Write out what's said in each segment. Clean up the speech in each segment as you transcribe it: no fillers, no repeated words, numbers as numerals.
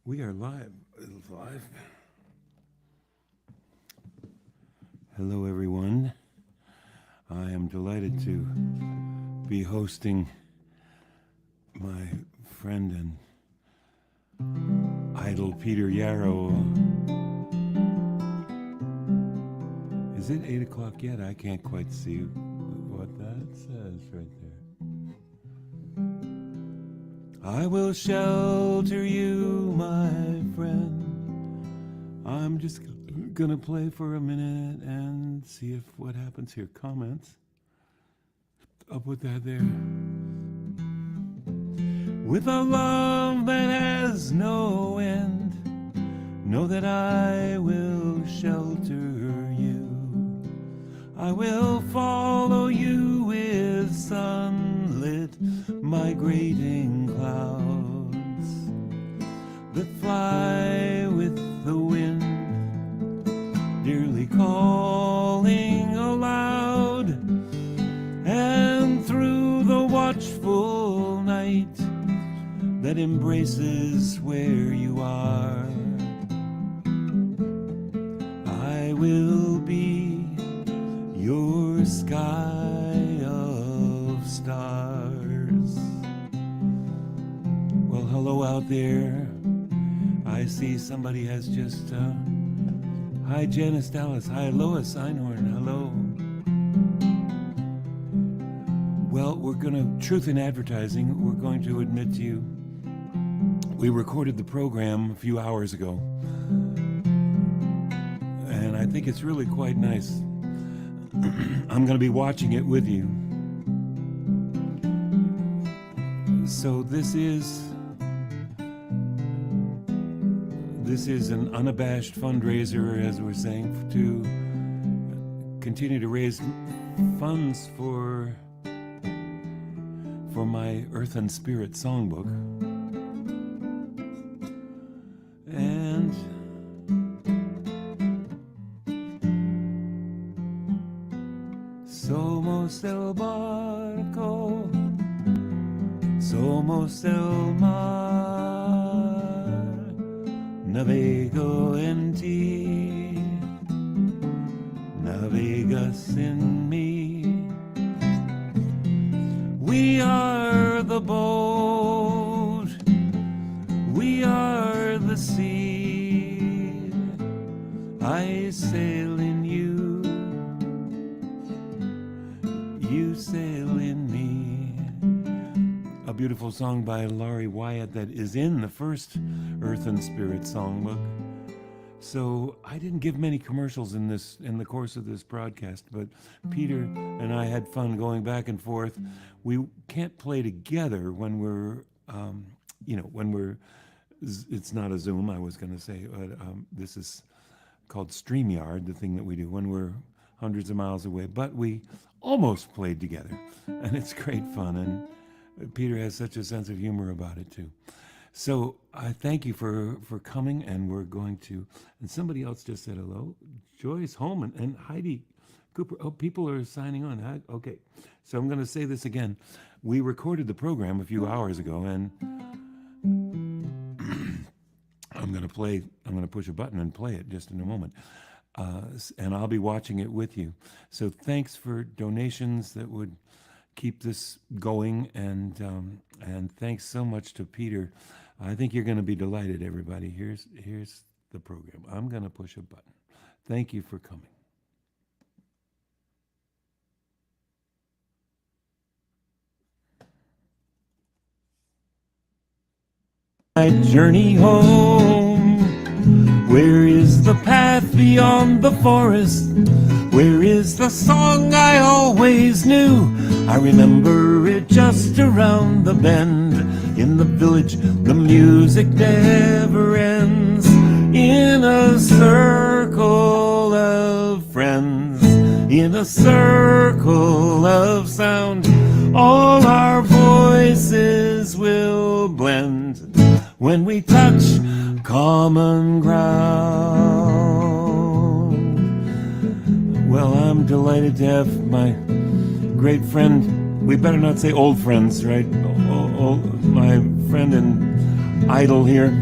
We are live. Live. Hello, everyone. I am delighted to be hosting my friend and idol Peter Yarrow. Is it 8 o'clock yet? I can't quite see what that says right there. I will shelter you, my friend. I'm just gonna play for a minute and see if what happens here. Comments. I'll put that there. With a love that has no end, know that I will shelter you. I will follow you with sunlit migrating clouds that fly with the wind, dearly calling aloud, and through the watchful night that embraces where you are, I will be your sky of stars. Well, hello out there. I see somebody has just hi Janice Dallas, hi Lois Einhorn, hello. Well, we're gonna, truth in advertising, we're going to admit to you, we recorded the program a few hours ago, and I think it's really quite nice. I'm gonna be watching it with you. So this is an unabashed fundraiser, as we're saying, to continue to raise funds for my Earth and Spirit Songbook. And somos el barco, somos el mar, navego en ti, navegas en mí. We are the boat, we are the sea, I sail in you, you sail in me. A beautiful song by Laurie Wyatt that is in the first Earth and Spirit Songbook. So I didn't give many commercials in the course of this broadcast, but Peter and I had fun going back and forth. We can't play together when we're, it's not a Zoom, I was going to say, but this is called StreamYard, the thing that we do when we're hundreds of miles away. But we almost played together, and it's great fun, and Peter has such a sense of humor about it too. So I thank you for coming, and we're going to, and somebody else just said hello, Joyce Holman and Heidi Cooper. Oh, people are signing on. Okay, so I'm going to say this again. We recorded the program a few hours ago, and I'm going to push a button and play it just in a moment. And I'll be watching it with you. So thanks for donations that would keep this going, and thanks so much to Peter. I think you're going to be delighted, everybody. Here's the program. I'm going to push a button. Thank you for coming. My journey home. Where is the path beyond the forest? Where is the song I always knew? I remember it just around the bend. In the village, the music never ends. In a circle of friends, in a circle of sound, all our voices will blend when we touch common ground. Well, I'm delighted to have my great friend, we better not say old friends, right? My friend and idol here,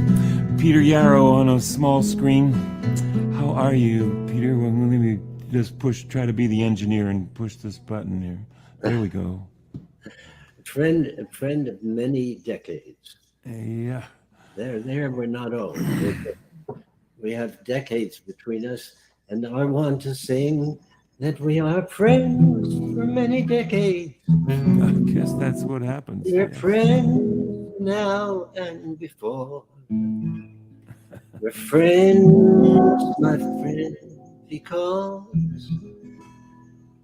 Peter Yarrow on a small screen. How are you, Peter? Well, let me just try to be the engineer and push this button here. There we go. A friend of many decades. Yeah. There we're not old. We have decades between us, and I want to sing that we are friends for many decades. I guess that's what happens. We're friends now and before. We're friends, my friend, because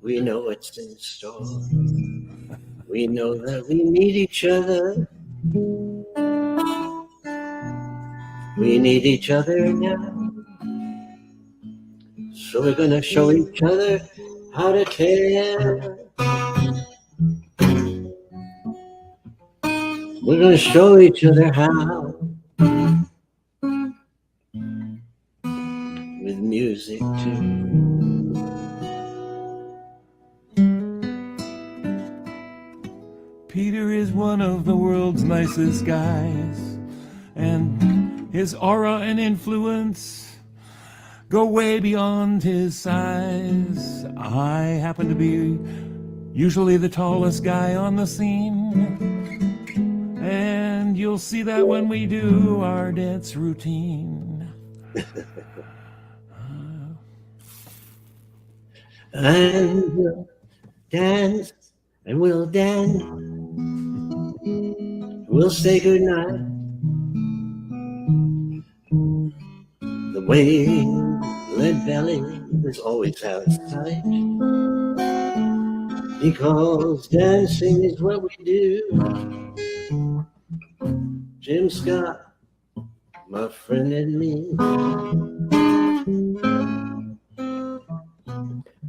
we know what's in store. We know that we need each other. We need each other now. So we're gonna show each other how to care. We're gonna show each other how. With music too. Peter is one of the world's nicest guys, and his aura and influence go way beyond his size. I happen to be usually the tallest guy on the scene, and you'll see that when we do our dance routine. And we'll dance, and we'll dance. We'll say goodnight. The way lead belly is always out of sight, because dancing is what we do. Jim Scott, my friend, and me.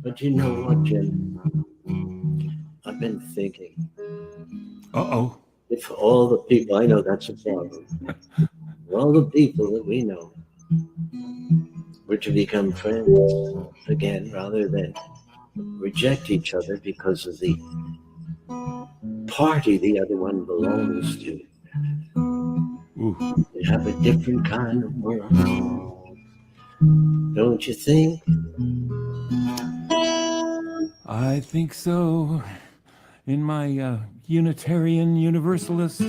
But you know what, Jim? I've been thinking. Uh-oh. If all the people, I know that's a problem. All the people that we know were to become friends again, rather than reject each other because of the party the other one belongs to. Ooh. They have a different kind of world. Don't you think? I think so. In my Unitarian Universalist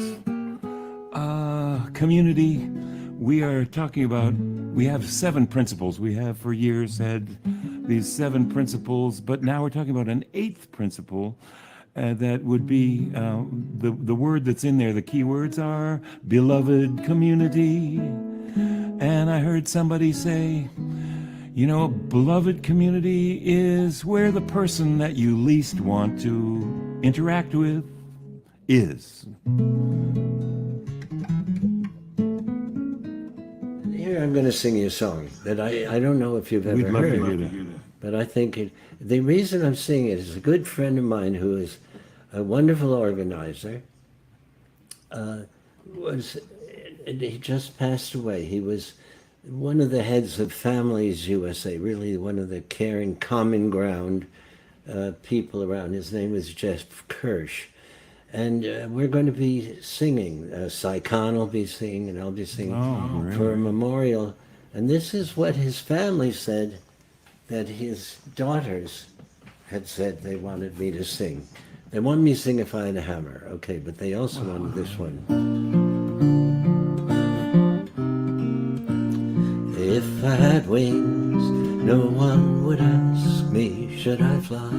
community, we are talking about, we have 7 principles. We have for years had these 7 principles, but now we're talking about an 8th principle that would be the word that's in there. The key words are beloved community. And I heard somebody say, you know, beloved community is where the person that you least want to interact with is. Here I'm going to sing you a song that I don't know if you've ever heard. To hear that. But I think the reason I'm singing it is a good friend of mine who is a wonderful organizer. He just passed away. He was one of the heads of Families USA, really one of the caring, common ground people around. His name was Jeff Kirsch. And we're going to be singing. Cy Khan will be singing, and I'll be singing for a memorial. And this is what his family said that his daughters had said they wanted me to sing. They wanted me to sing If I Had a Hammer, okay, but they also wanted this one. If I had wings, no one would ask me, should I fly?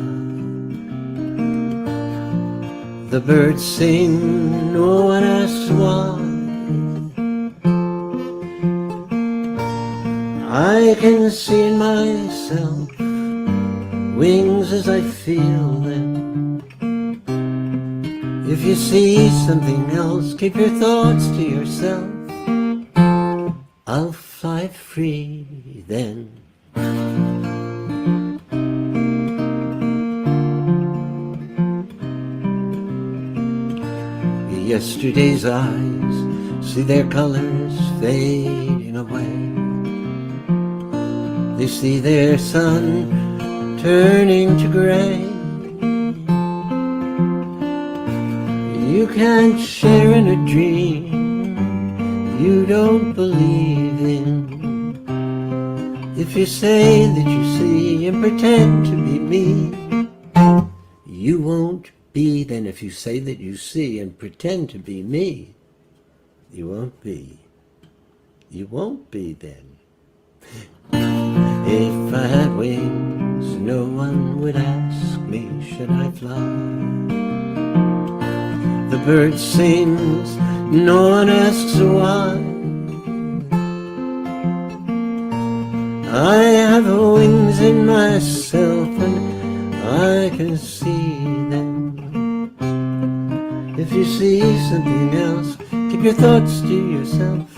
The birds sing, no one asks why. I can see in myself wings as I feel them. If you see something else, keep your thoughts to yourself. I'll fly free then. Yesterday's eyes see their colors fading away. They see their sun turning to gray. You can't share in a dream. You you don't believe in. If you say that you see and pretend to be me, you won't be. Then if you say that you see and pretend to be me, you won't be. You won't be then. If I had wings, no one would ask me, should I fly? The bird sings, no one asks why. I have wings in myself and I can see them. If you see something else, keep your thoughts to yourself.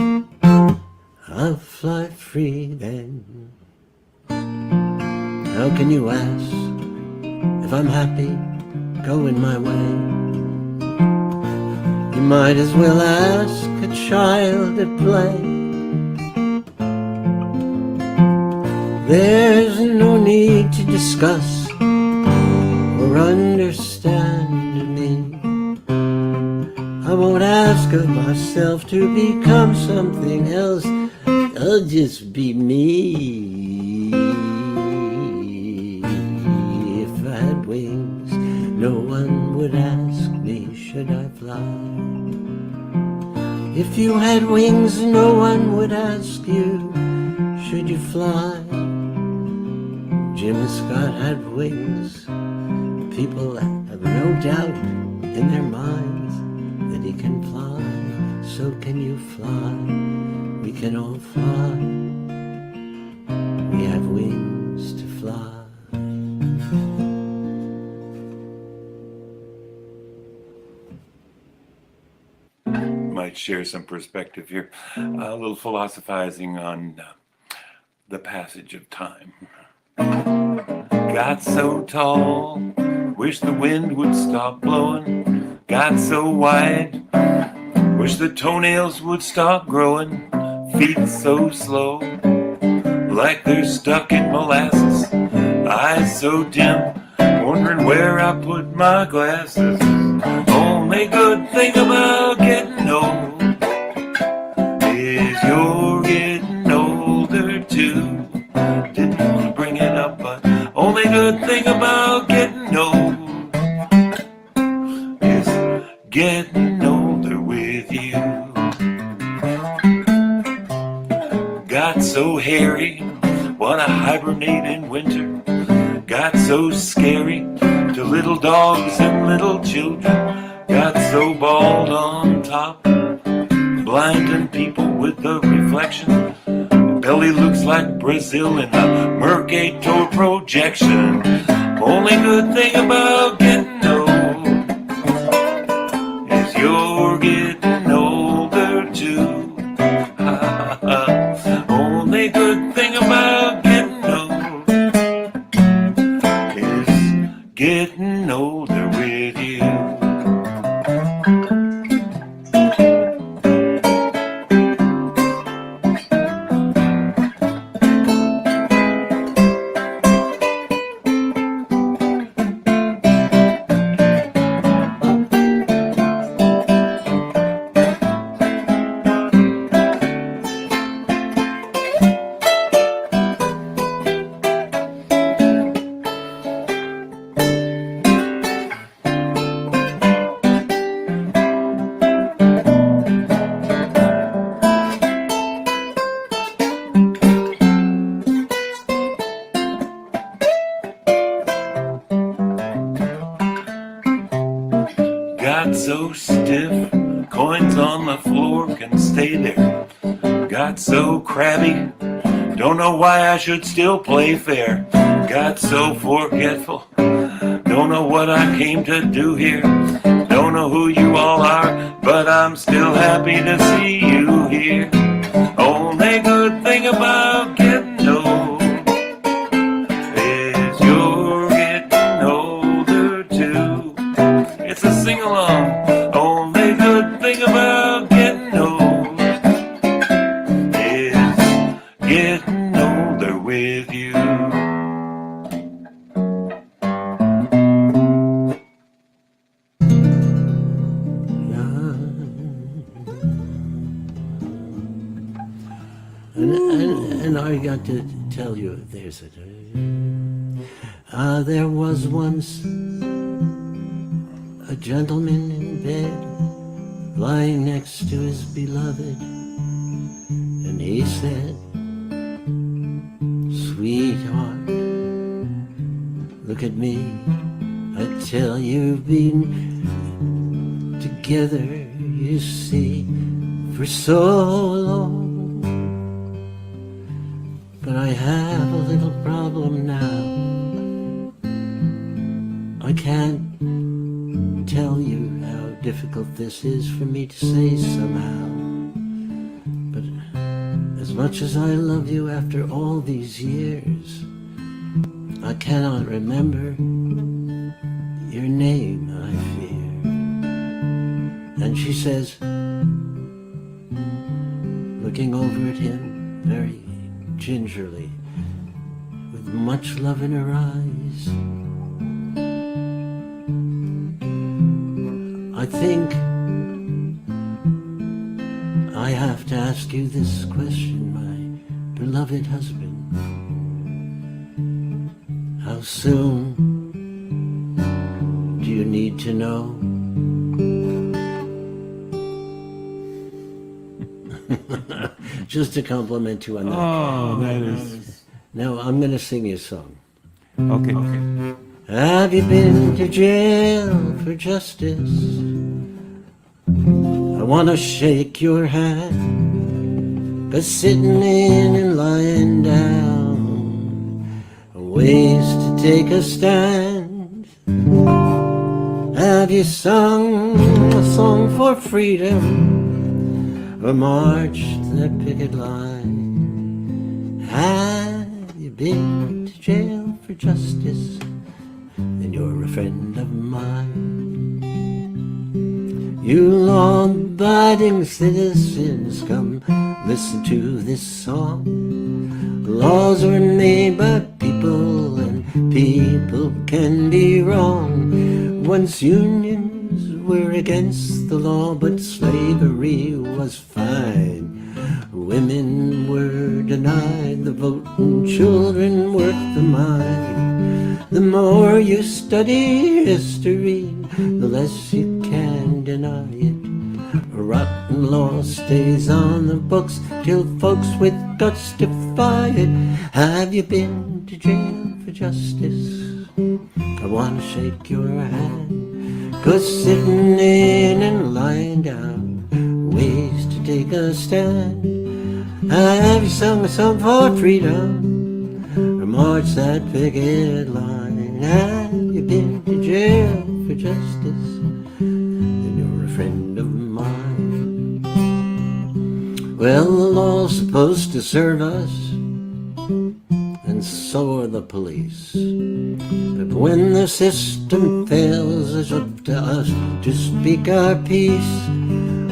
I'll fly free then. How can you ask if I'm happy going my way? You might as well ask a child at play. There's no need to discuss or understand me. I won't ask of myself to become something else. I'll just be me. If I had wings, no one would ask me, should I fly? If you had wings, no one would ask you, should you fly? Jim Scott had wings. People have no doubt in their minds that he can fly. So can you fly? We can all fly. We have wings to fly. Might share some perspective here. A little philosophizing on the passage of time. Got so tall, wish the wind would stop blowing. Got so wide, wish the toenails would stop growing. Feet so slow, like they're stuck in molasses. Eyes so dim, wondering where I put my glasses. Only good thing about getting old is you're getting older too. Didn't want to bring it up, but only good thing about getting old is getting older with you. Got so hairy, wanna hibernate in winter. Got so scary to little dogs and little children. Got so bald on top, blinding people with the reflection. Belly looks like Brazil in a Mercator projection. Only good thing about getting old is you're getting older too. Only good thing about getting old is getting older with you. Got so stiff, coins on the floor can stay there. Got so crabby, don't know why I should still play fair. Got so forgetful, don't know what I came to do here. Don't know who you all are, but I'm still happy to see you here. Only good thing about getting old is you're getting older too. It's a sing-along. Only good thing about getting old is getting older with you. And I got to tell you, there was once a gentleman in bed, lying next to his beloved, and he said, "Sweetheart, look at me. I tell you've been together, you see, for so long. But I have a little problem now. I can't tell you how difficult this is for me to say somehow. But as much as I love you after all these years, I cannot remember your name, I fear." And she says, looking over at him very gingerly, with much love in her eyes, "I think I have to ask you this question, my beloved husband. How soon do you need to know?" Just a compliment you on that. Oh, that is... Now I'm going to sing you a song. Okay. Have you been to jail for justice? I want to shake your hand, 'cause sitting in and lying down are ways to take a stand. Have you sung a song for freedom, or marched that picket line? Have you been to jail for justice? Then you're a friend of mine. You law-abiding citizens, come listen to this song. Laws were made by people, and people can be wrong. Once unions were against the law, but slavery was fine. Women were denied the vote, and children worked the mine. The more you study history, the less you can deny it. A rotten law stays on the books till folks with guts defy it. Have you been to jail for justice? I want to shake your hand, 'cause sitting in and lying down are ways to take a stand. Have you sung a song for freedom, or marched that picket line? Have you been to jail for justice? Then you're a friend of mine. Well, the law's supposed to serve us, and so are the police. But when the system fails, it's up to us to speak our piece.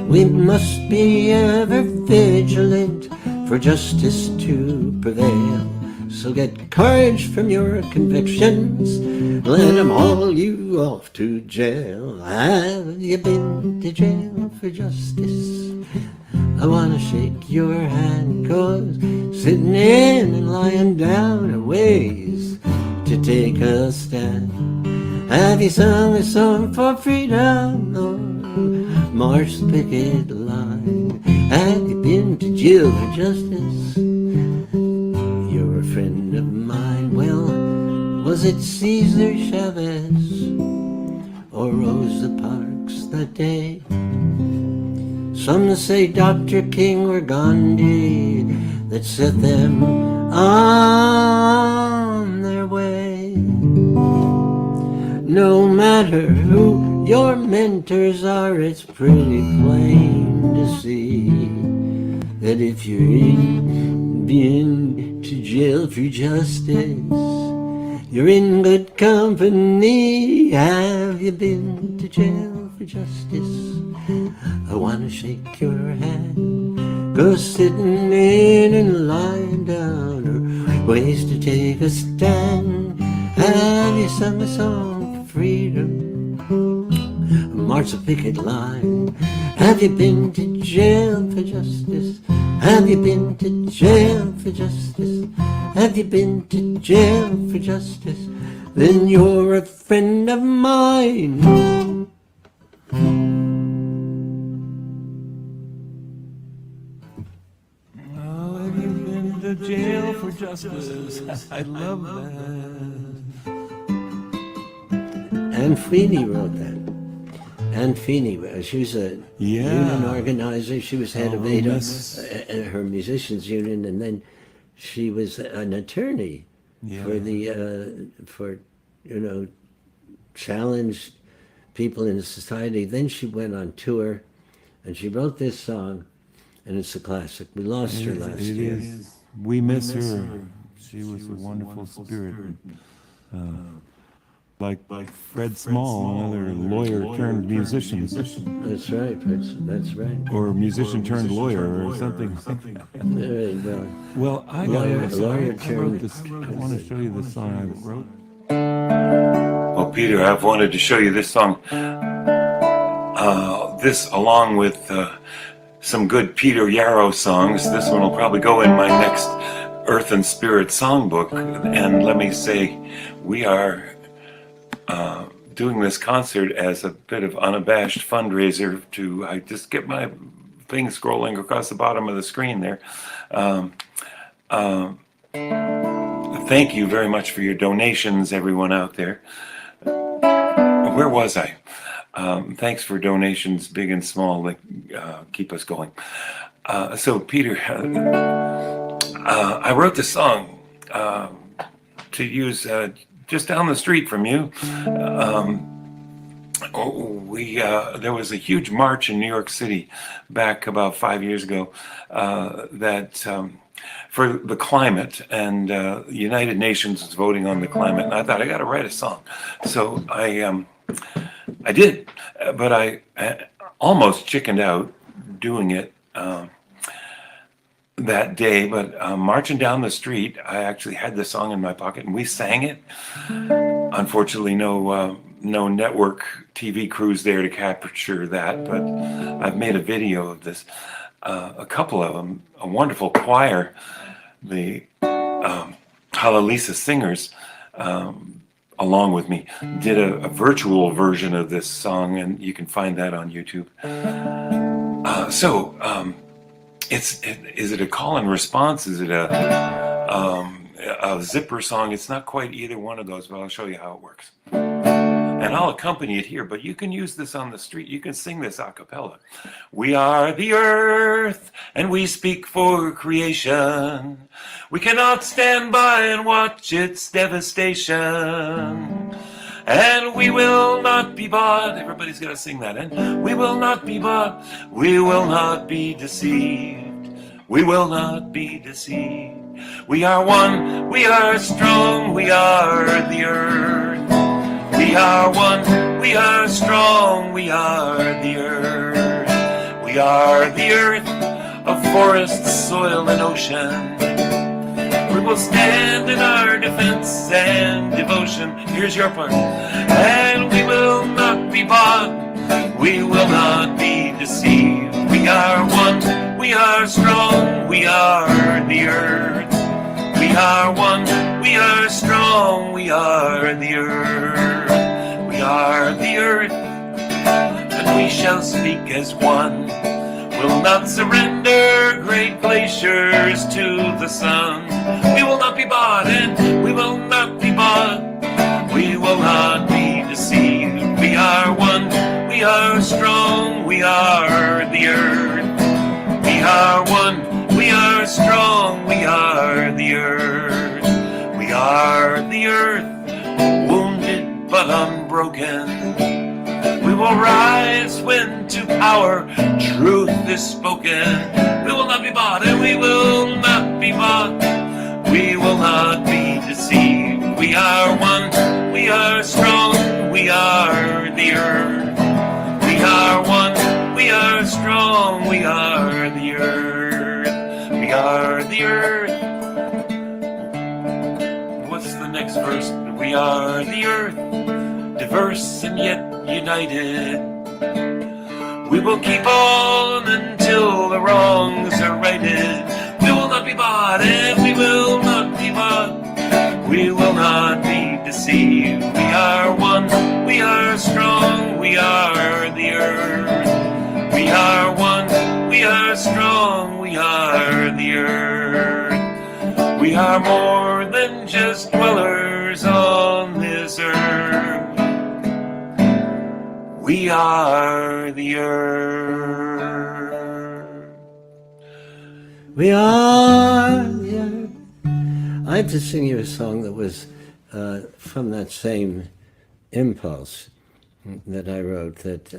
We must be ever vigilant for justice to prevail. So get courage from your convictions, let them haul you off to jail. Have you been to jail for justice? I want to shake your hand, 'cause sitting in and lying down are ways to take a stand. Have you sung a song for freedom, or marched the picket line? Have you been to jail for justice? You're a friend of mine. Well, was it Caesar Chavez or Rosa Parks that day? Some say Dr. King or Gandhi that set them on their way. No matter who your mentors are, it's pretty plain to see that if you're been to jail for justice, you're in good company. Have you been to jail for justice? I want to shake your hand, 'cause sitting in and lying down are ways to take a stand. Have you sung a song for freedom, march a picket line? Have you been to jail for justice? Have you been to jail for justice? Have you been to jail for justice? Then you're a friend of mine. Oh, have you been to jail for justice? I love that. Anne Feeney wrote that. Anne Feeney, she was a union organizer. She was head of ADA, her musicians union, and then she was an attorney for the challenged people in society. Then she went on tour, and she wrote this song, and it's a classic. We lost her last year. It is. We miss her. She was a wonderful spirit. Like Fred Small, another lawyer turned musician. That's right. That's right. Or musician turned lawyer, or something. Well, I wrote this. I want to show you the song I wrote. Well, Peter, I've wanted to show you this song. This, along with some good Peter Yarrow songs. This one will probably go in my next Earth and Spirit Songbook. And let me say, we are doing this concert as a bit of unabashed fundraiser to, I just get my thing scrolling across the bottom of the screen there. Thank you very much for your donations, everyone out there. Where was I? Thanks for donations, big and small, that keep us going. So Peter, I wrote this song to use just down the street from you. There was a huge march in New York City back about 5 years ago that for the climate, and the United Nations was voting on the climate, and I thought I got to write a song. So I did, but I almost chickened out doing it that day, but marching down the street, I actually had the song in my pocket and we sang it. Unfortunately, no network TV crews there to capture that, but I've made a video of this. A couple of them, a wonderful choir, the Hallelujah Singers, along with me, did a virtual version of this song, and you can find that on YouTube. Is it a call and response? Is it a zipper song? It's not quite either one of those, but I'll show you how it works. And I'll accompany it here, but you can use this on the street. You can sing this a cappella. We are the earth, and we speak for creation. We cannot stand by and watch its devastation. And we will not be bought. Everybody's got to sing that. And we will not be bought. We will not be deceived. We will not be deceived. We are one. We are strong. We are the earth. We are one. We are strong. We are the earth. We are the earth of forests, soil, and ocean. We will stand in our defense and devotion. Here's your part. And we will not be bought. We will not be deceived. We are one. We are strong. We are the earth. We are one. We are strong. We are the earth. We are the earth. And we shall speak as one. Will not surrender great glaciers to the sun. We will not be bought, and we will not be bought. We will not be deceived. We are one. We are strong. We are the earth. We are one. We are strong. We are the earth. We are the earth, wounded but unbroken. We will rise when to power truth is spoken. We will not be bought, and we will not be bought. We will not be deceived. We are one. We are strong. We are the earth. We are one. We are strong. We are the earth. We are the earth. What's the next verse? We are the earth, diverse and yet united. We will keep on until the wrongs are righted. We will not be bought, and we will not be bought. We will not be deceived. We are one, we are strong, we are the earth. We are one, we are strong, we are the earth. We are more than just dwellers on this earth. We are the earth. We are the earth. I had to sing you a song that was from that same impulse that I wrote, that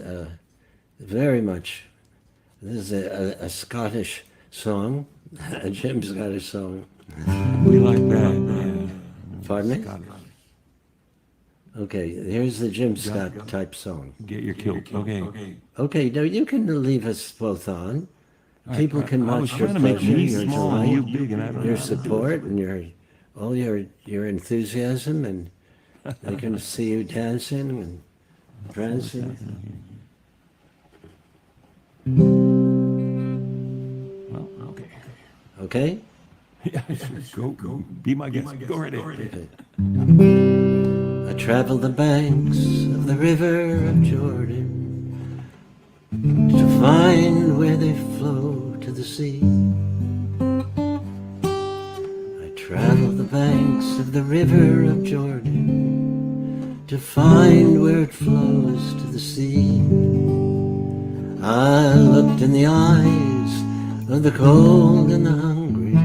very much, this is a Scottish song, a Jim Scottish song. We like that. Yeah. Pardon me? Scottish. Okay, here's the Jim Scott type song. Get your kilt. Okay. Okay, now you can leave us both on. People can I was watch your trying to make pleasure, me your small joy, and you big, and I don't your know. support, and all your enthusiasm, and they can see you dancing and prancing. Well, okay. Okay? Yeah, sure. Go. Be my guest. Go right ahead. Okay. I traveled the banks of the river of Jordan to find where they flow to the sea. I traveled the banks of the river of Jordan to find where it flows to the sea. I looked in the eyes of the cold and the hungry,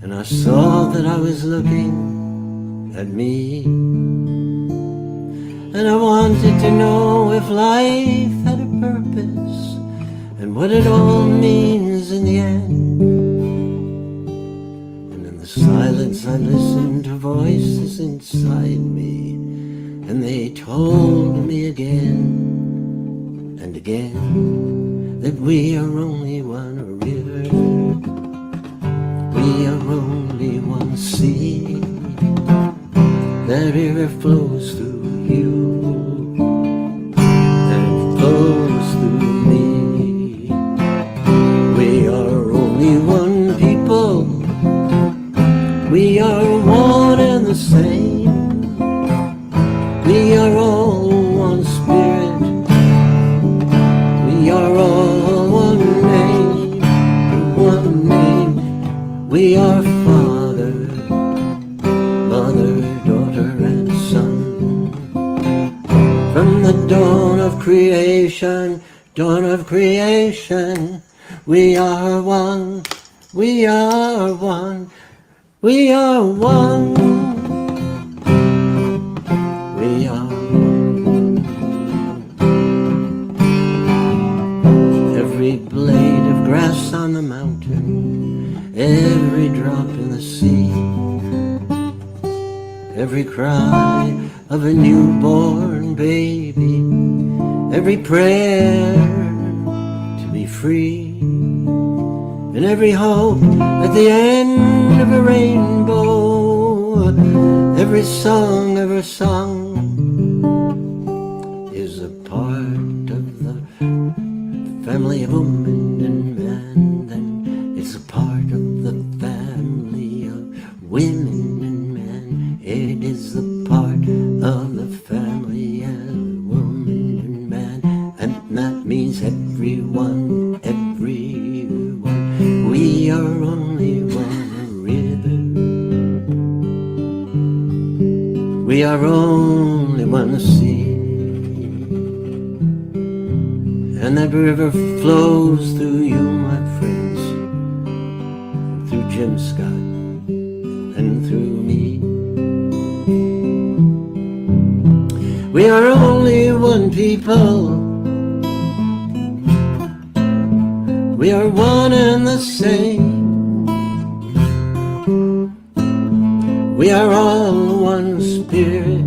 and I saw that I was looking at me. And I wanted to know if life had a purpose and what it all means in the end. And in the silence I listened to voices inside me, and they told me again and again that we are only one river, we are only one sea. That river flows through you, and it flows through me. We are only one people, we are one and the same. We are all one spirit, we are all one name, one name. We are Father, Mother, Daughter, and Son. From the dawn of creation, we are one, we are one, we are one, we are one. Every blade of grass on the mountain, every drop in the sea, every cry of a newborn baby, every prayer to be free, and every hope at the end of a rainbow, every song ever sung is a part of the family of woman and man. Then it's a part of the family of women and man. It is a part of the family of woman and man, and that means everyone, everyone. We are only one river, we are only one sea, and that river flows through you, my friends, through Jim Scott and through me. We are only one people, we are one and the same. We are all one spirit,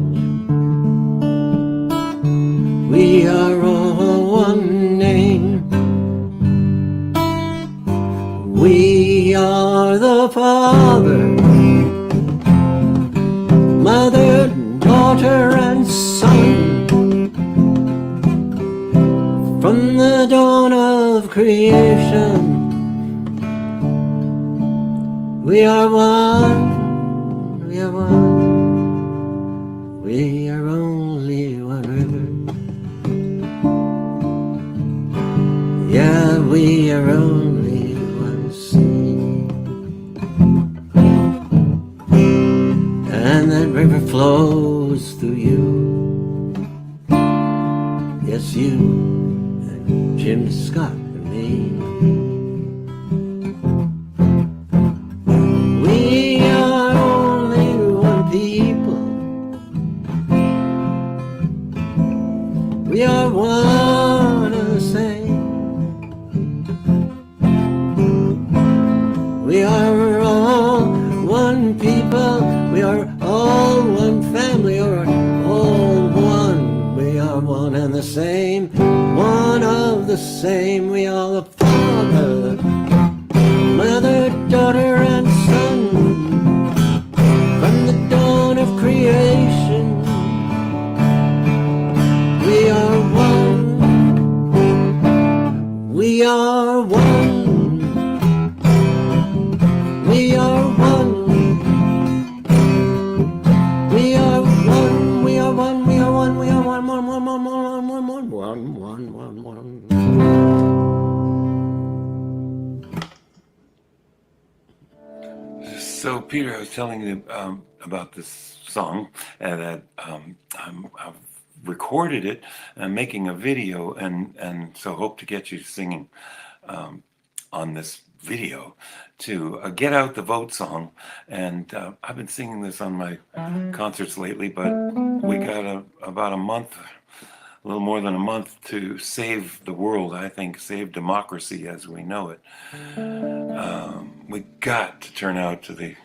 we are all one name. We are the Father, Mother, Daughter, and Son. From the dawn of creation, we are one, we are one, we are only one river. Yeah, we are only one sea. And that river flows through you. Yes, you and Jim Scott and me. We are only one people. We are one and the same. We are all one people. We are all one family, or all one. We are one and the same, one of the same. We are the Father, Mother, daughter, and son. From the dawn of creation, we are one. We are one. We are one. We are one. We are one. We are one. We are one. One. One. One. One. One. One. One. One. One. So, Peter, I was telling you about this song, and that I've recorded it. I'm making a video, and so hope to get you singing on this video to get out the vote song. And I've been singing this on my concerts lately, but we got about a month, a little more than a month, to save the world. I think save democracy as we know it. We got to turn out to the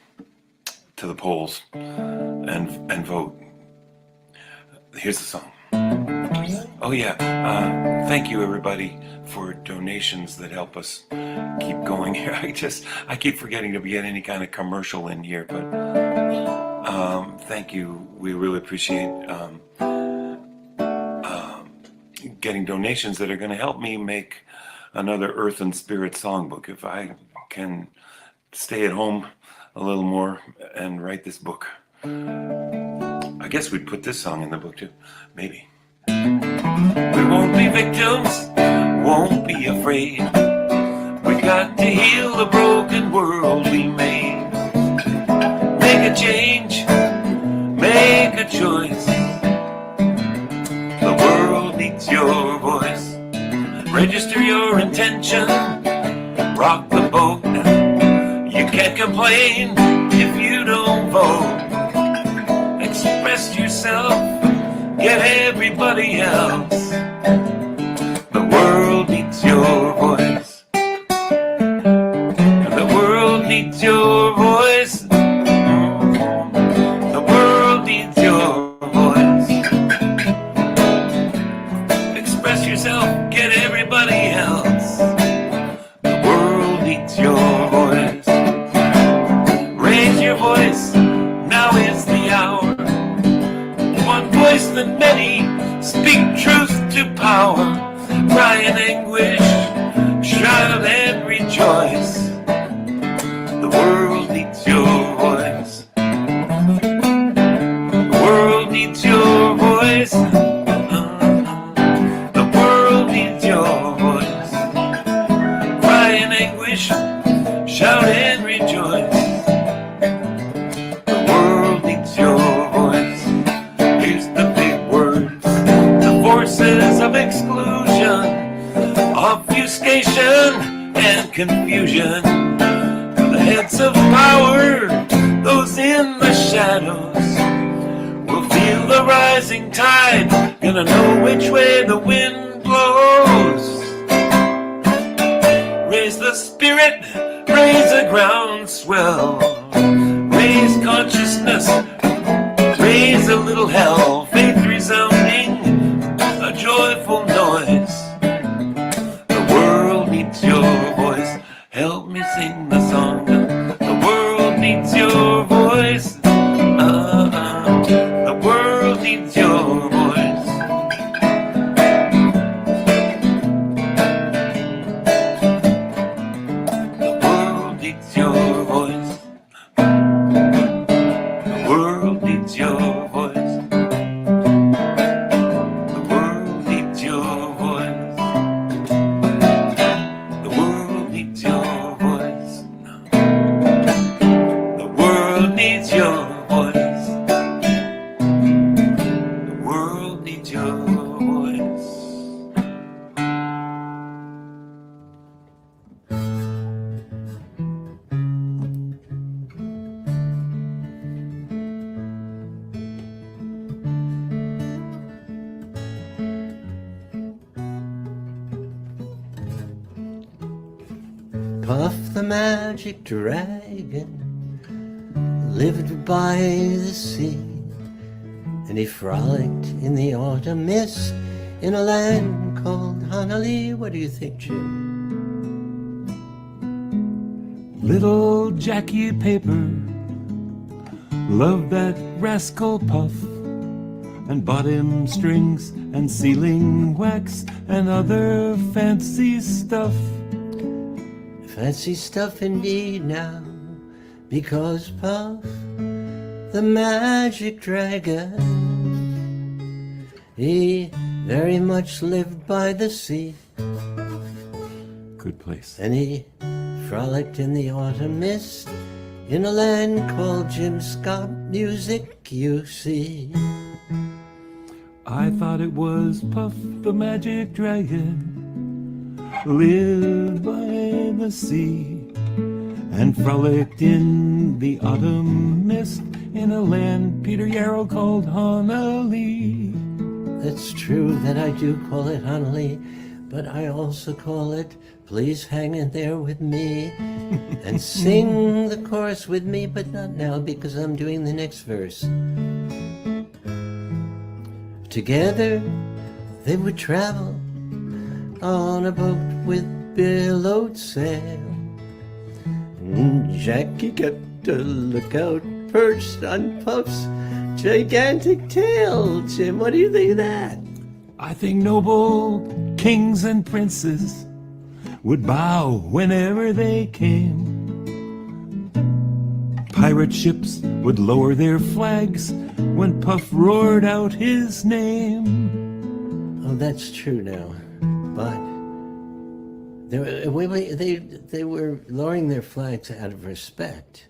polls and vote. Here's the song. Oh yeah, thank you everybody for donations that help us keep going here. I keep forgetting to get any kind of commercial in here, but thank you. We really appreciate getting donations that are going to help me make another Earth and Spirit Songbook. If I can stay at home a little more and write this book, I guess we'd put this song in the book too, maybe. We won't be victims, won't be afraid. We got to heal the broken world we made. Make a change, make a choice. The world needs your voice. Register your intention, rock the boat. You can't complain if you don't vote. Express yourself, get everybody else. The world needs your voice. The world needs your voice. The world needs your voice. Express yourself, get everybody else. The world needs your voice. Raise your voice, now is the hour. One voice than many, speak truth to power. Cry in anguish, shout and rejoice. The world needs your voice. The world needs your voice. The world needs your voice. Cry in anguish, shout and rejoice. The world needs your voice. Here's the big words. The forces of exclusion, obfuscation and confusion. The heads of power, those in the shadows, will feel the rising tide, gonna know which way the wind blows. Raise the spirit, raise a groundswell, raise consciousness, raise a little hell, faith resounding, a joyful noise. The world needs your voice. Help me sing the song. The world needs your voice. The world needs your voice. Puff the magic dragon lived by the sea, and he frolicked in the autumn mist in a land called Honolulu. What do you think, Jim? Little Jackie Paper loved that rascal Puff, and bought him strings and sealing wax and other fancy stuff. Fancy stuff indeed now, because Puff, the magic dragon, he very much lived by the sea, Good place. and he frolicked in the autumn mist in a land called Jim Scott Music, you see. I thought it was Puff the magic dragon lived by the sea, and frolicked in the autumn mist in a land Peter Yarrow called Honolulu. It's true that I do call it Honolulu, but I also call it Please Hang in There With Me and sing the chorus with me, but not now because I'm doing the next verse. Together they would travel on a boat with billowed sail. Jackie kept a lookout perched on Puff's gigantic tail. Jim, what do you think of that? I think noble kings and princes would bow whenever they came. Pirate ships would lower their flags when Puff roared out his name. Oh, that's true now, but they were lowering their flags out of respect.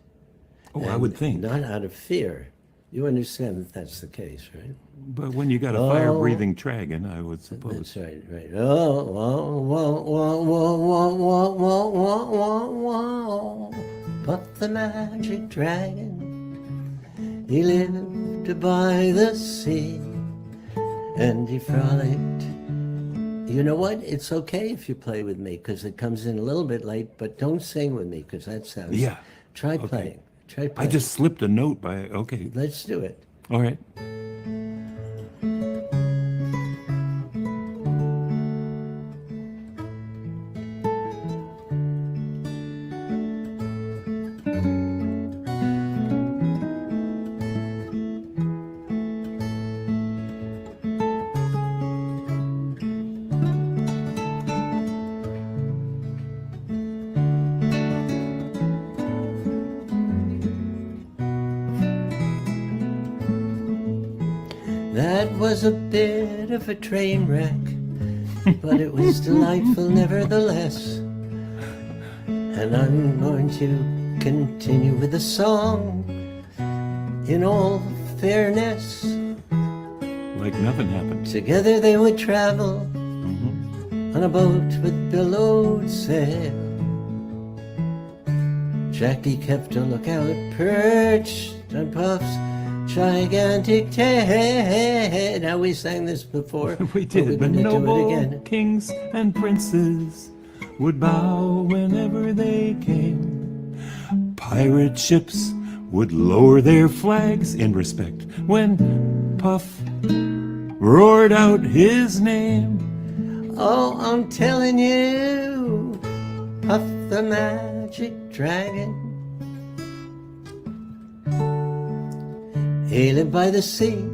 Oh, I would think. Not out of fear. You understand that that's the case, right? But when you got a fire-breathing dragon, I would suppose. That's right, right. Oh, whoa, whoa, whoa, whoa, whoa, whoa, whoa, whoa, whoa, whoa. Puff the magic dragon, he lived by the sea, and he frolicked. You know what? It's okay if you play with me, because it comes in a little bit late, but don't sing with me, because that sounds... Yeah. Try Okay. playing. Try I playing. just slipped a note by, okay. Let's do it. All right. That was a bit of a train wreck, but it was delightful nevertheless. And I'm going to continue with the song in all fairness. Like nothing happened. Together they would travel on a boat with billowed sail. Jackie kept a lookout perched on Puff's gigantic tail. Now, we sang this before. We did, we're but gonna do it noble again. kings and princes would bow whenever they came. Pirate ships would lower their flags in respect when Puff roared out his name. Oh, I'm telling you, Puff the magic dragon, he lived by the sea.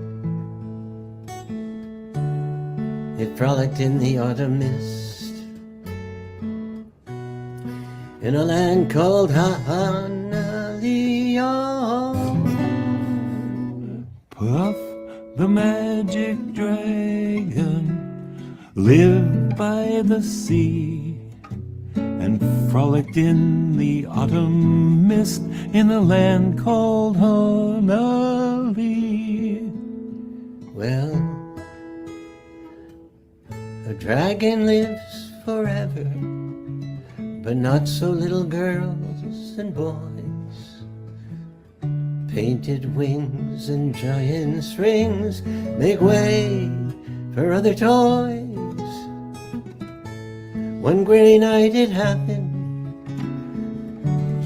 It frolicked in the autumn mist in a land called Honolulu. Puff the magic dragon lived by the sea and frolicked in the autumn mist in a land called Honolulu. Well, a dragon lives forever, but not so little girls and boys. Painted wings and giant's rings make way for other toys. One gray night it happened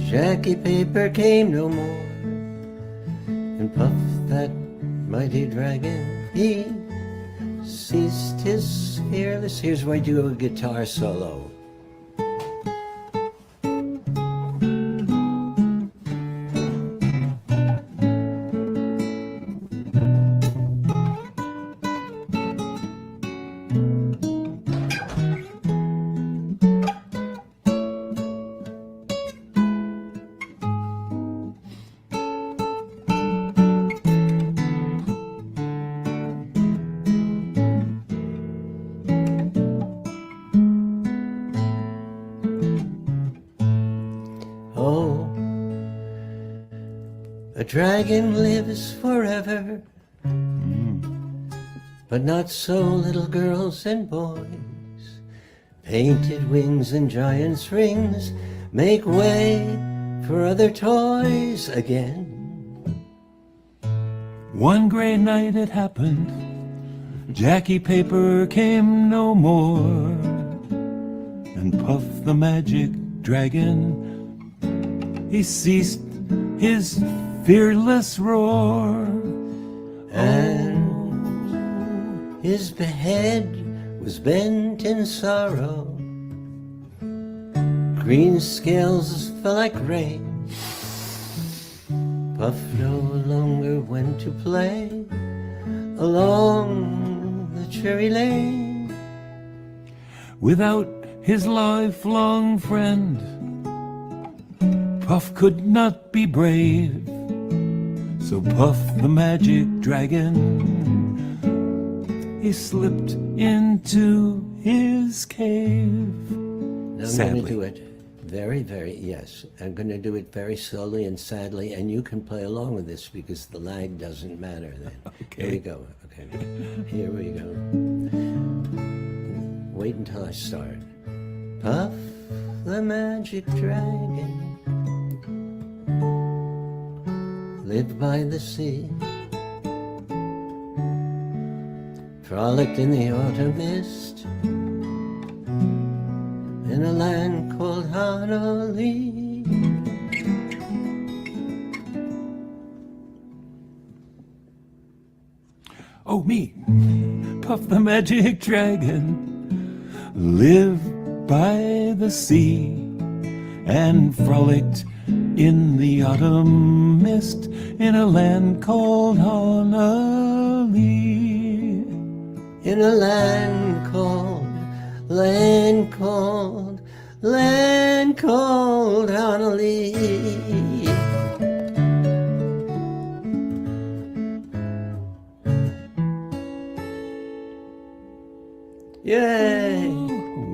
Jackie Paper came no more, and Puff, that mighty dragon, he ceased his fearless. Here's where I do a guitar solo. Oh, a dragon lives forever, but not so little girls and boys. Painted wings and giant's rings make way for other toys again. One gray night it happened, Jackie Paper came no more, and Puff the magic dragon, he ceased his fearless roar. And his head was bent in sorrow, green scales fell like rain. Puff no longer went to play along the cherry lane. Without his lifelong friend, Puff could not be brave. So Puff the magic dragon, he slipped into his cave. Now I'm going to do it yes. I'm going to do it very slowly and sadly, and you can play along with this because the lag doesn't matter then. Okay. Here we go. Okay. Here we go. Wait until I start. Puff the magic dragon lived by the sea, frolicked in the autumn mist, in a land called Honolulu. Oh, me, Puff the magic dragon, lived by the sea and frolicked in the autumn mist in a land called Honolulu. In a land called Honolulu. Yay!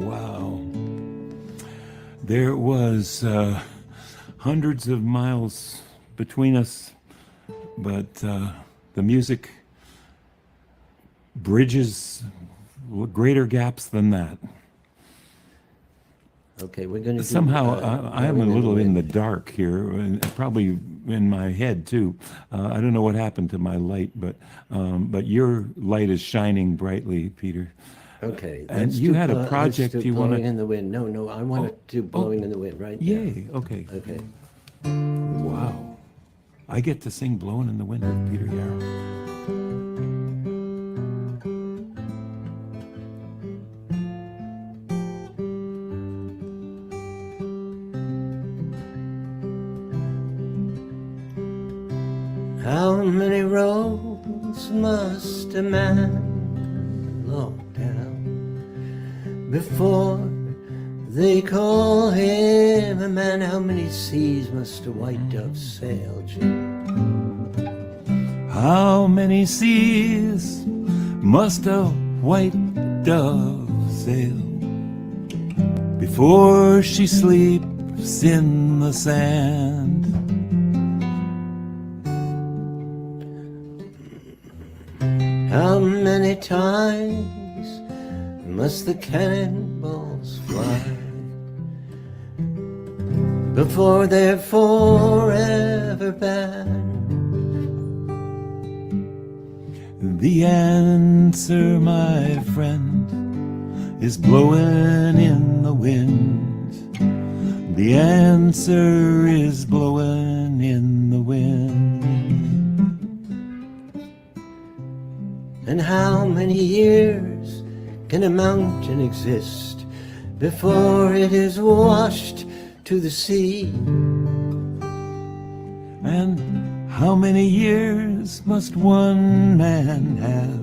Wow. There was hundreds of miles between us, but the music bridges greater gaps than that. Okay, we're going to Somehow, I am a little in the dark here, and probably in my head too. I don't know what happened to my light, but your light is shining brightly, Peter. Okay. And you had a project you want to... Blowing in the Wind. No, I want to do Blowing in the Wind, right? Yay, okay. Okay. Wow. I get to sing Blowing in the Wind with Peter Yarrow. How many roads must a man walk down before they call him a man? How many seas must a white dove sail, Jim? How many seas must a white dove sail before she sleeps in the sand? How many times must the cannonballs fly before they're forever banned? The answer, my friend, is blowing in the wind. The answer is blowing in the wind. And how many years can a mountain exist before it is washed to the sea? And how many years must one man have?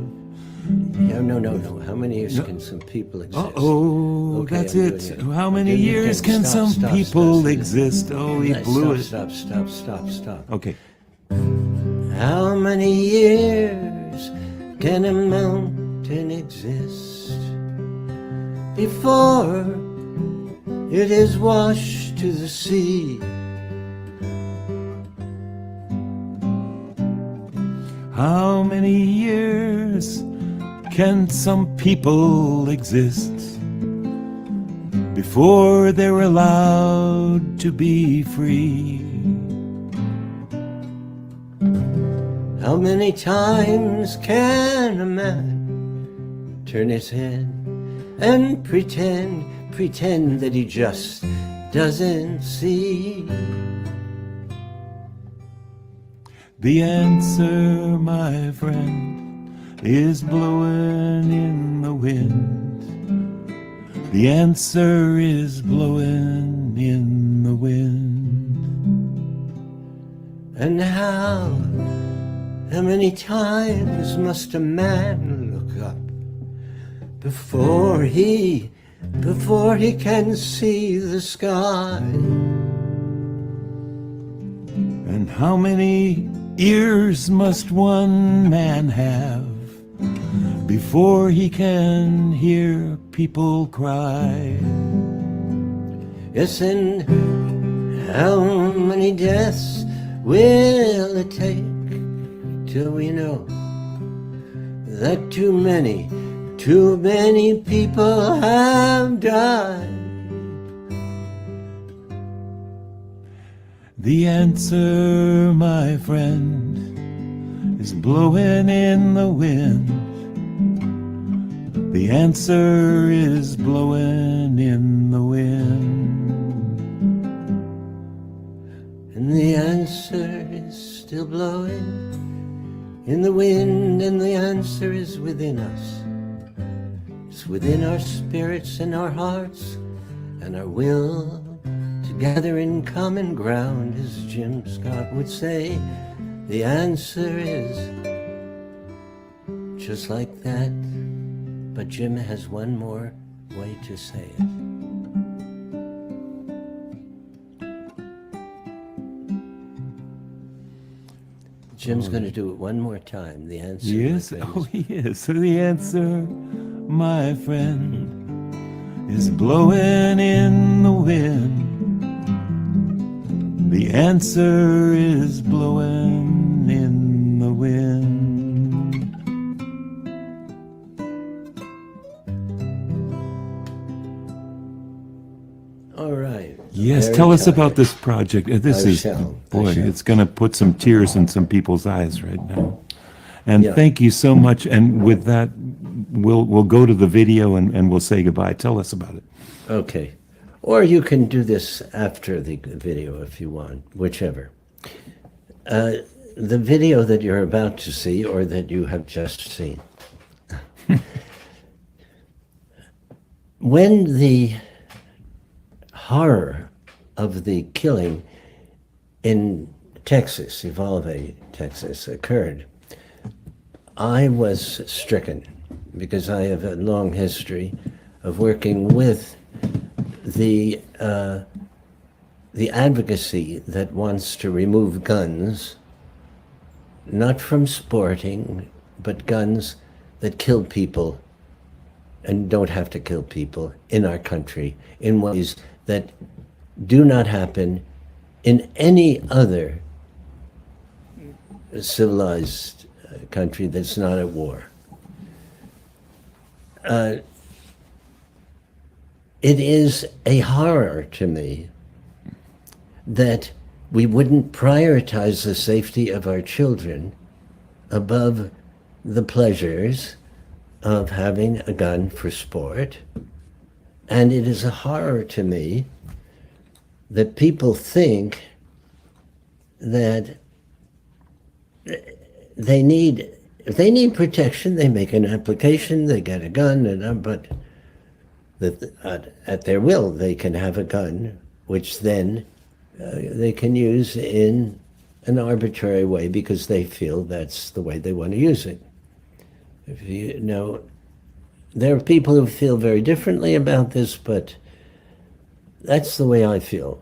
No. How many years can some people exist? Oh, Okay, that's I'm it. doing it. How many years can some people exist? Oh, he blew it. Stop. Okay. How many years can a mountain exist before it is washed to the sea? How many years can some people exist before they're allowed to be free? How many times can a man turn his head and pretend that he just doesn't see? The answer, my friend, is blowing in the wind. The answer is blowing in the wind. And how many times must a man look up before he can see the sky? And how many ears must one man have before he can hear people cry? Yes, and how many deaths will it take till we know that too many people have died? The answer, my friend, is blowing in the wind. The answer is blowing in the wind. And the answer is still blowing in the wind, and the answer is within us. It's within our spirits and our hearts and our will to gather in common ground, as Jim Scott would say. The answer is just like that, but Jim has one more way to say it. Jim's going to do it one more time. The answer. Yes, oh, he is. So the answer, my friend, is blowing in the wind. The answer is blowing in the wind. All right. Yes, Very tell us kind. about this project. This I is, shall. boy, it's going to put some tears in some people's eyes right now. And Yeah. thank you so much. And with that, we'll go to the video and we'll say goodbye. Tell us about it. Okay. Or you can do this after the video if you want, whichever. The video that you're about to see or that you have just seen. When the horror of the killing in Texas, Uvalde, Texas, occurred, I was stricken because I have a long history of working with the advocacy that wants to remove guns, not from sporting, but guns that kill people and don't have to kill people in our country in ways that do not happen in any other civilized country that's not at war. It is a horror to me that we wouldn't prioritize the safety of our children above the pleasures of having a gun for sport. And it is a horror to me that people think that if they need protection, they make an application, they get a gun, but at their will, they can have a gun, which then they can use in an arbitrary way because they feel that's the way they want to use it. If you know, there are people who feel very differently about this, but that's the way I feel.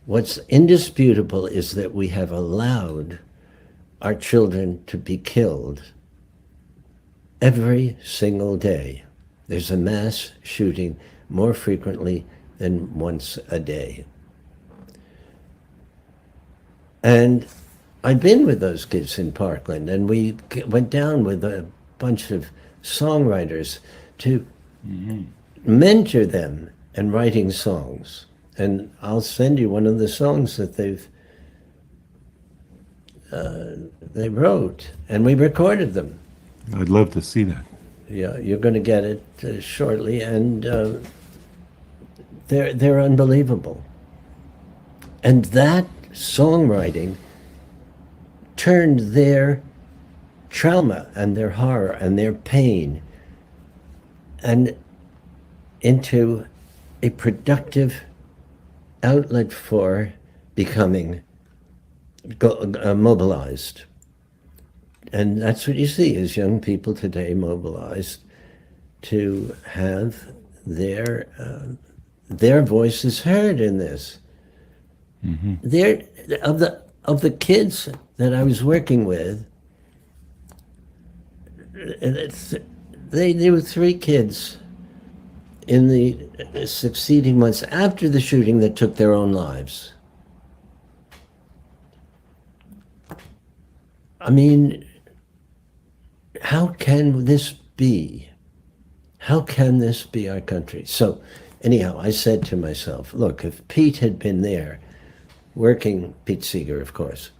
What's indisputable is that we have allowed our children to be killed every single day. There's a mass shooting more frequently than once a day. And I've been with those kids in Parkland, and we went down with a bunch of songwriters to mentor them in writing songs. And I'll send you one of the songs that they wrote, and we recorded them. I'd love to see that. Yeah, you're going to get it shortly, and they're unbelievable. And that songwriting turned their trauma and their horror and their pain and into a productive outlet for becoming mobilized. And that's what you see is young people today mobilized to have their voices heard in this. They're, of the kids that I was working with, there were 3 kids in the succeeding months after the shooting that took their own lives. I mean, how can this be? How can this be our country? So anyhow, I said to myself, look, if Pete had been there, working, Pete Seeger, of course,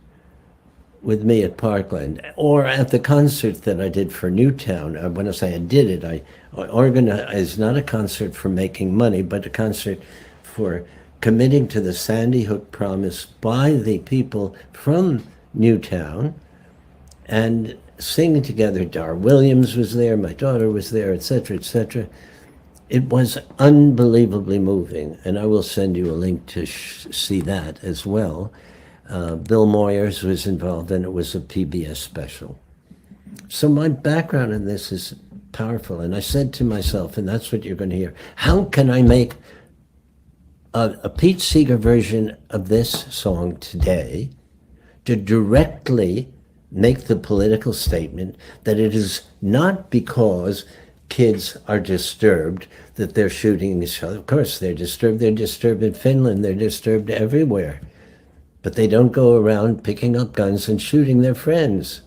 with me at Parkland, or at the concert that I did for Newtown. When I say I did it, I organized not a concert for making money, but a concert for committing to the Sandy Hook promise by the people from Newtown and singing together. Dar Williams was there, my daughter was there, etc., etc. It was unbelievably moving, and I will send you a link to see that as well. Bill Moyers was involved, and it was a PBS special. So my background in this is powerful, and I said to myself, and that's what you're going to hear, how can I make a Pete Seeger version of this song today to directly make the political statement that it is not because kids are disturbed that they're shooting each other. Of course, they're disturbed. They're disturbed in Finland. They're disturbed everywhere. But they don't go around picking up guns and shooting their friends.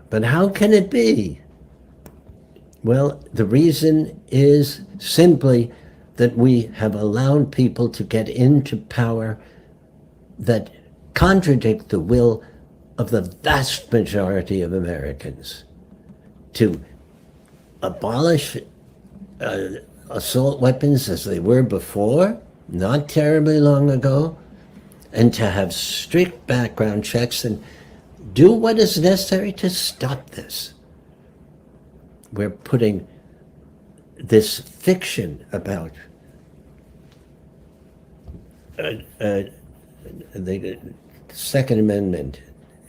But how can it be? Well, the reason is simply that we have allowed people to get into power that contradict the will of the vast majority of Americans, to abolish assault weapons as they were before, not terribly long ago, and to have strict background checks and do what is necessary to stop this. We're putting this fiction about the Second Amendment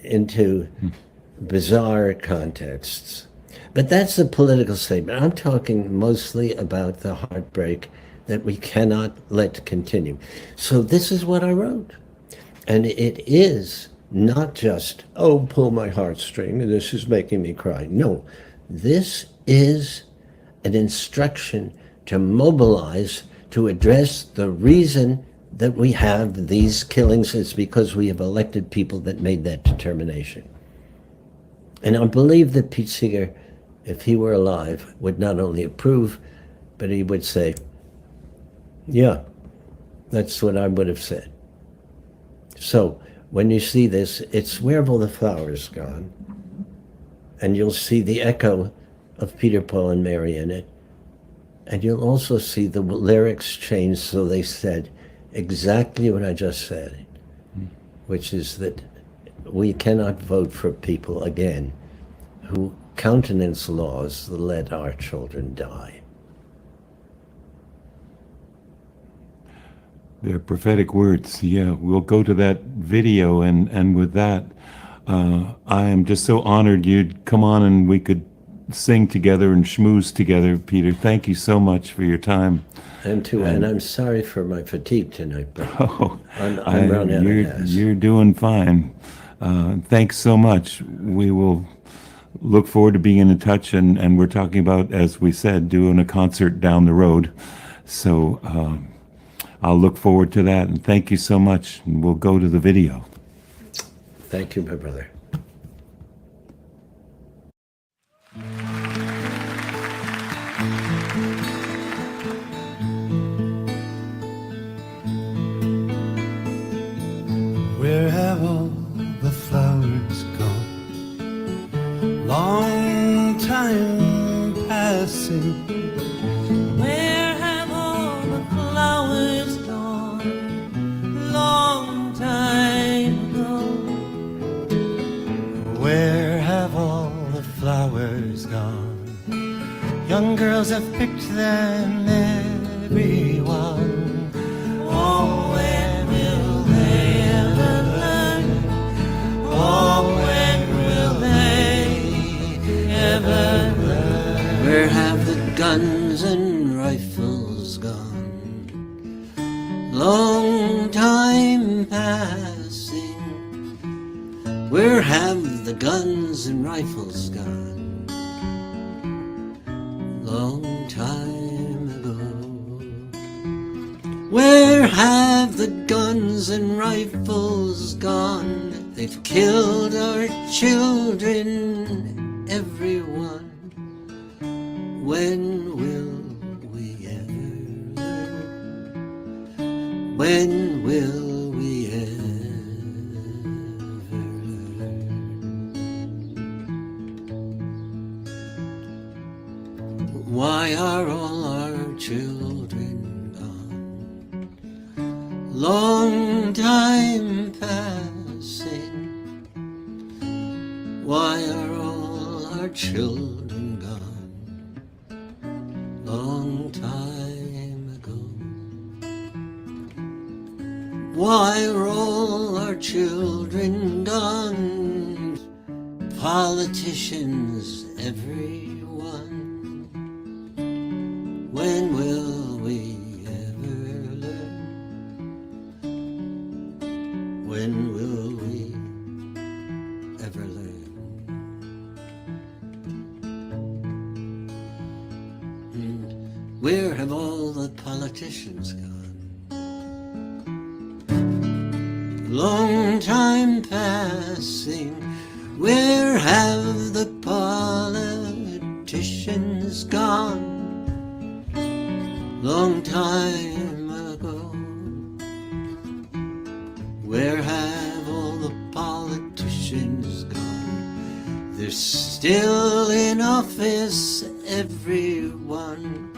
into bizarre contexts. But that's a political statement. I'm talking mostly about the heartbreak that we cannot let continue. So this is what I wrote. And it is not just, oh, pull my heartstring, this is making me cry. No, this is an instruction to mobilize, to address the reason that we have these killings is because we have elected people that made that determination. And I believe that Pete Seeger, if he were alive, would not only approve, but he would say, yeah, that's what I would have said. So when you see this, it's Where Have All the Flowers Gone? And you'll see the echo of Peter, Paul, and Mary in it. And you'll also see the lyrics change, so they said exactly what I just said, which is that we cannot vote for people, again, who countenance laws that let our children die. They're prophetic words. Yeah, we'll go to that video, and with that, I am just so honored you'd come on and we could sing together and schmooze together, Peter. Thank you so much for your time. And I'm sorry for my fatigue tonight, but Oh, I'm run out of gas. you're doing fine. Thanks so much. We will look forward to being in touch, and we're talking about, as we said, doing a concert down the road. So I'll look forward to that, and thank you so much. And we'll go to the video. Thank you, my brother. Where have all the flowers gone? Long time passing. Where have all the flowers gone? Long time ago. Where have all the flowers gone? Young girls have picked them, everyone. Oh, when will they ever learn? Oh, when will they ever learn? Where have the guns and rifles gone? Long time passing. Where have the guns and rifles gone? Long time ago. Where have the guns and rifles gone? They've killed our children, everyone. When will we ever learn? When will we ever learn? Why are all our children gone? Long time passing. Why are all our children gone? Long time ago. Why are all our children gone? Politicians, everyone. When will we ever learn? When will we ever learn? And where have all the politicians gone? Long time passing. Where have the politicians gone? Long time ago. Where have all the politicians gone? They're still in office, everyone.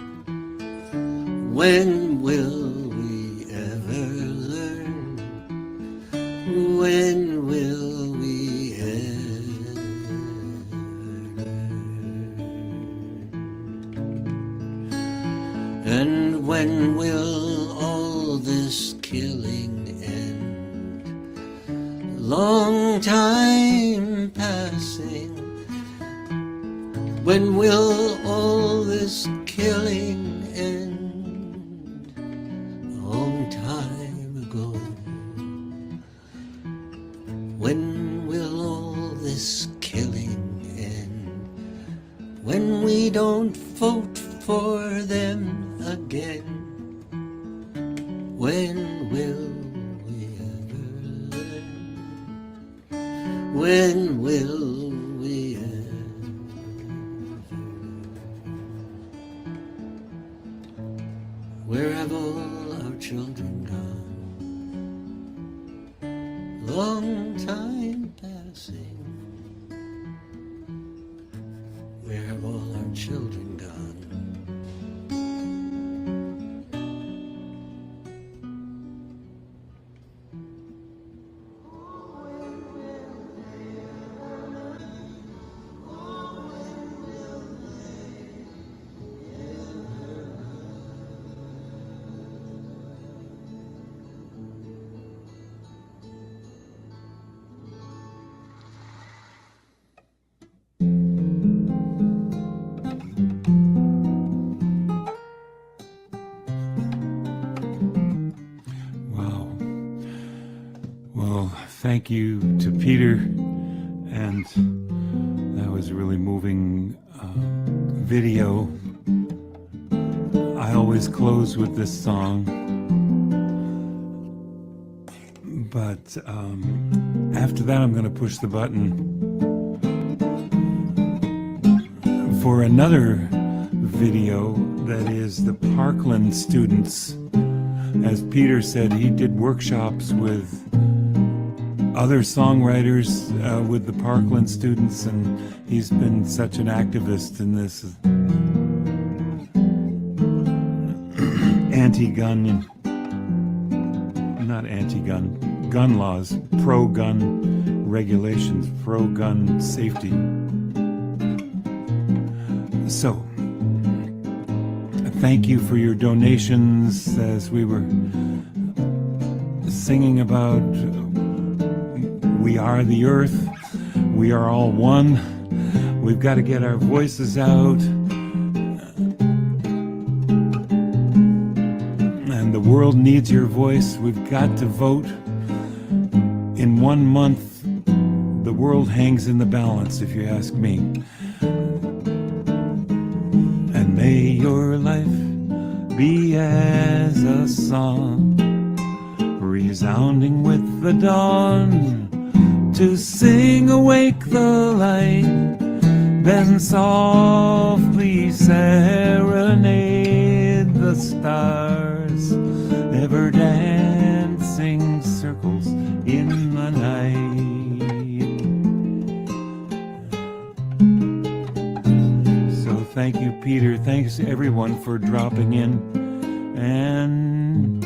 When will we ever learn? When will we ever learn? And when will all this killing end? Long time passing. When will all this killing end? Long time ago. When will all this killing end? When we don't vote for them again? When will we ever learn? When will we ever? Where have all our children gone? Long time passing. Where have all our children gone? thank you to Peter, and that was a really moving video. I always close with this song, but after that I'm going to push the button for another video that is the Parkland students. As Peter said, he did workshops with other songwriters with the Parkland students, and he's been such an activist in this gun laws, pro-gun regulations, pro-gun safety. So, thank you for your donations as we were singing about we are the earth, we are all one, we've got to get our voices out, and the world needs your voice. We've got to vote. In 1 month, the world hangs in the balance, if you ask me. And may your life be as a song, resounding with the dawn, to sing awake the light, then softly serenade the stars, ever dancing circles in the night. So thank you, Peter. Thanks everyone for dropping in. And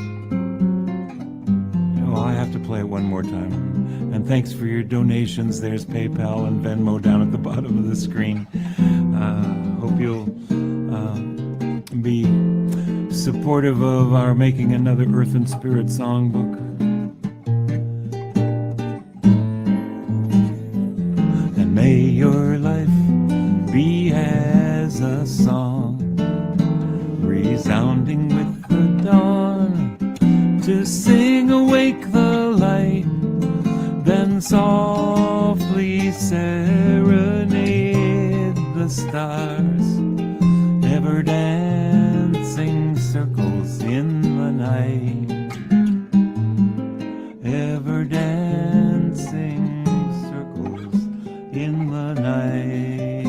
I have to play it one more time. And thanks for your donations. There's PayPal and Venmo down at the bottom of the screen. Hope you'll be supportive of our making another Earth and Spirit Songbook. And may your life be as a song, resounding with the dawn, to sing awake the light, then softly serenade the stars, ever dancing circles in the night, ever dancing circles in the night,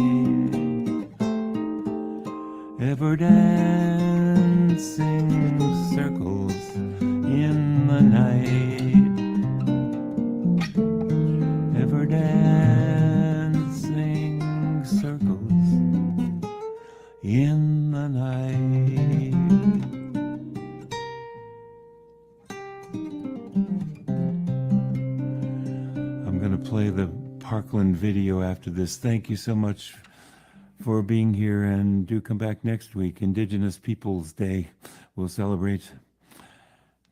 ever dancing circles in the night, ever dancing circles in the night. I'm going to play the Parkland video after this. Thank you so much for being here, and do come back next week. Indigenous Peoples Day we'll celebrate.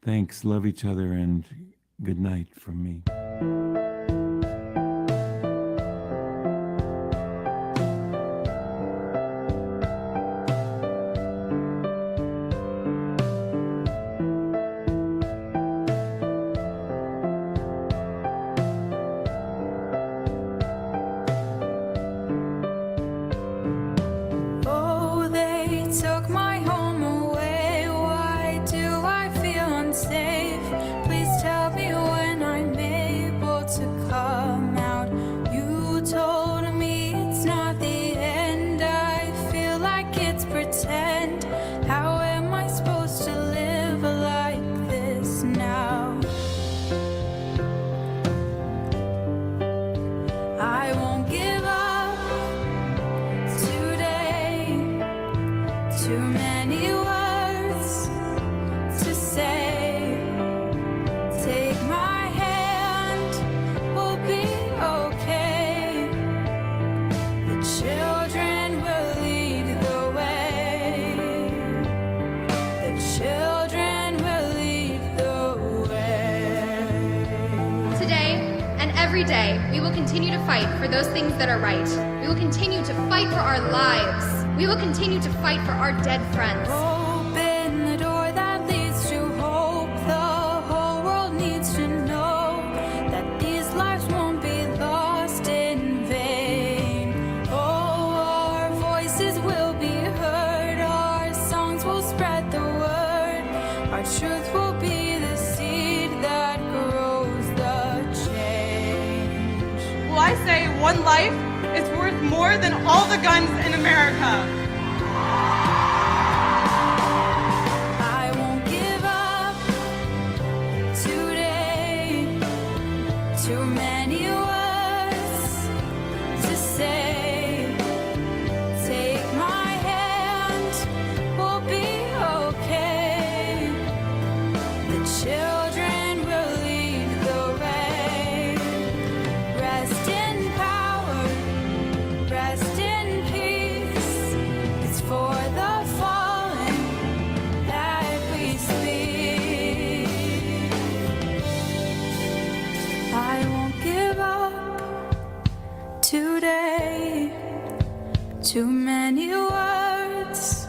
Thanks, love each other, and good night from me. Oh, they took my home away. Why do I feel unsafe? Please tell me when I'm able to come out. You told me it's not the end. I feel like it's pretend. How am I supposed to live like this now? I won't give up today. Too many words to say. Take my hand, we'll be okay. The children will lead the way. The children will lead the way. Today and every day, we will continue to fight for those things that are right. We will continue to fight for our lives. We will continue to fight for our dead friends. Open the door that leads to hope. The whole world needs to know that these one life is worth more than all the guns in America. I won't give up today. Too many words to say. Take my hand, we'll be okay. The children will lead the way. Rest in power, rest in peace. It's for the fallen that we speak. I won't give up today. Too many words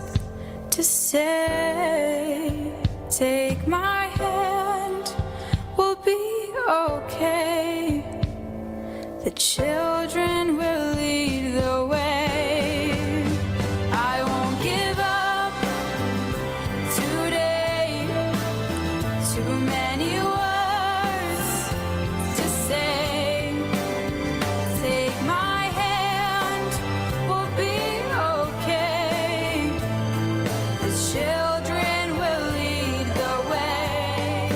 to say. Take my hand, we'll be okay. The children will lead the way. I won't give up today. Too many words to say. Take my hand, we'll be okay. The children will lead the way.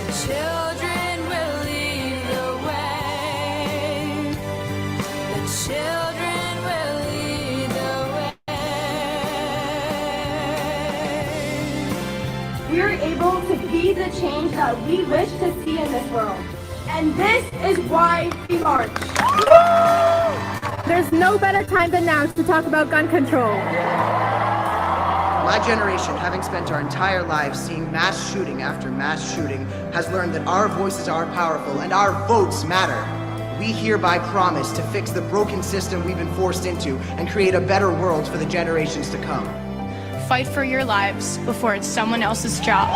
The children will lead the way. The children will lead the way. We are able to be the change that we wish to see in this world. And this is why we march. There's no better time than now to talk about gun control. My generation, having spent our entire lives seeing mass shooting after mass shooting, has learned that our voices are powerful and our votes matter. We hereby promise to fix the broken system we've been forced into and create a better world for the generations to come. Fight for your lives before it's someone else's job.